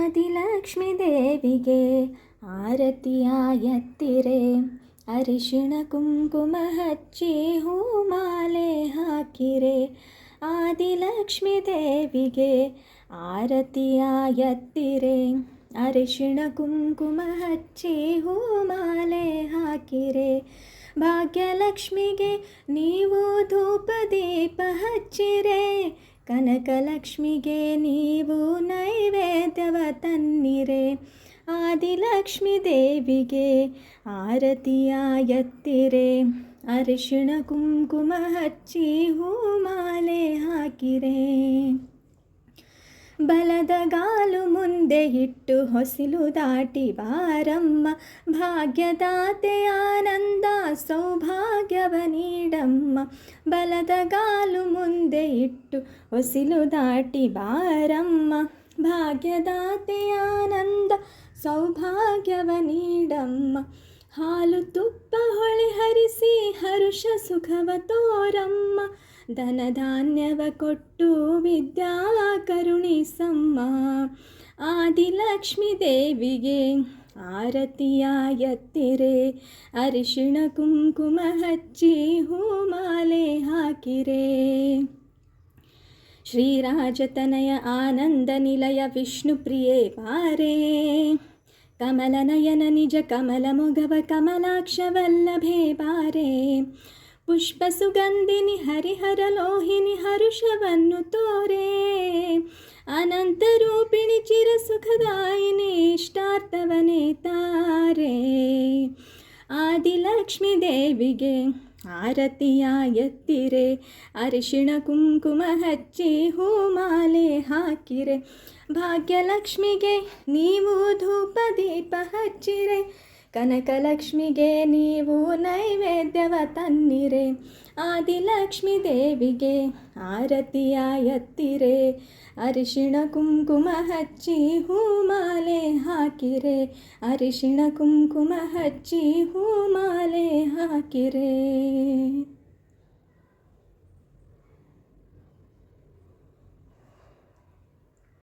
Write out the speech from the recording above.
ಆದಿಲಕ್ಷ್ಮೀ ದೇವಿಗೆ ಆರತಿಯ ಎತ್ತಿರೆ, ಅರಿಶಿಣ ಕುಂಕುಮ ಹಚ್ಚಿ ಹೂಮಾಲೆ ಹಾಕಿರೆ. ಆದಿಲಕ್ಷ್ಮೀ ದೇವಿಗೆ ಆರತಿಯ ಎತ್ತಿರೆ, ಅರಿಶಿಣ ಕುಂಕುಮ ಹಚ್ಚಿ ಹೂಮಾಲೆ ಹಾಕಿರೆ. ಭಾಗ್ಯಲಕ್ಷ್ಮಿಗೆ ನೀವು ಧೂಪ ದೀಪ ಹಚ್ಚಿರೆ, ಕನಕಲಕ್ಷ್ಮಿಗೆ ನೀವು ನೈವೇದ್ಯವ ತನ್ನಿರೆ. ಆದಿಲಕ್ಷ್ಮೀ ದೇವಿಗೆ ಆರತಿಯ ಎತ್ತಿರೆ, ಅರಿಶಿಣ ಕುಂಕುಮ ಹಚ್ಚಿ ಹೂಮಾಲೆ ಹಾಕಿರೆ. ಬಲದಗಾಲು ಮುಂದೆ ಇಟ್ಟು ಹೊಸಿಲು ದಾಟಿ ಬಾರಮ್ಮ, ಭಾಗ್ಯದಾತೆ ಆನಂದ ಸೌಭಾಗ್ಯವ ನೀಡಮ್ಮ. ಬಲದಗಾಲು ಮುಂದೆ ಇಟ್ಟು ಹೊಸಿಲು ದಾಟಿ ಬಾರಮ್ಮ, ಭಾಗ್ಯದಾತೆ ಆನಂದ ಸೌಭಾಗ್ಯವ ನೀಡಮ್ಮ. ಹಾಲು ತುಪ್ಪ ಹೊಳೆ ಹರಿಸಿ ಹರುಷ ಸುಖವ ತೋರಮ್ಮ, ಧನಧಾನ್ಯವ ಕೊಟ್ಟು ವಿದ್ಯಾ ಕರುಣಿಸಮ್ಮ. ಆದಿಲಕ್ಷ್ಮೀ ದೇವಿಗೆ ಆರತಿಯ ಎತ್ತಿರೆ, ಅರಿಶಿಣ ಕುಂಕುಮ ಹಚ್ಚಿ ಹೂಮಾಲೆ ಹಾಕಿರೆ. ಶ್ರೀರಾಜತನಯ ಆನಂದ ನಿಲಯ ವಿಷ್ಣುಪ್ರಿಯೆ ಬಾರೆ, ಕಮಲನಯನ ನಿಜ ಕಮಲ ಮೊಗವ ಕಮಲಾಕ್ಷ ವಲ್ಲಭೆ ಬಾರೆ. ಪುಷ್ಪ ಸುಗಂಧಿನಿ ಹರಿಹರ ಲೋಹಿನಿ ಹರುಷವನ್ನು ತೋರೆ, ಅನಂತ ರೂಪಿಣಿ ಚಿರ ಸುಖದಾಯಿನಿ ಇಷ್ಟಾರ್ಥವನೇ ತಾರೆ. ಆದಿಲಕ್ಷ್ಮೀ ದೇವಿಗೆ ಆರತಿಯ ಎತ್ತಿರೆ, ಅರಿಶಿಣ ಕುಂಕುಮ ಹಚ್ಚಿ ಹೂಮಾಲೆ ಹಾಕಿರೆ. ಭಾಗ್ಯಲಕ್ಷ್ಮಿಗೆ ನೀವು ಧೂಪ ದೀಪ ಹಚ್ಚಿರೆ, ಕನಕಲಕ್ಷ್ಮಿಗೆ ನೀವು ನೈವೇದ್ಯವ ತನ್ನಿರೆ. ಆದಿಲಕ್ಷ್ಮೀ ದೇವಿಗೆ ಆರತಿಯ ಎತ್ತಿರೆ, ಅರಿಶಿಣ ಕುಂಕುಮ ಹಚ್ಚಿ ಹೂಮಾಲೆ ಹಾಕಿರೆ. ಅರಿಶಿಣ ಕುಂಕುಮ ಹಚ್ಚಿ ಹೂಮಾಲೆ ಹಾಕಿರೆ.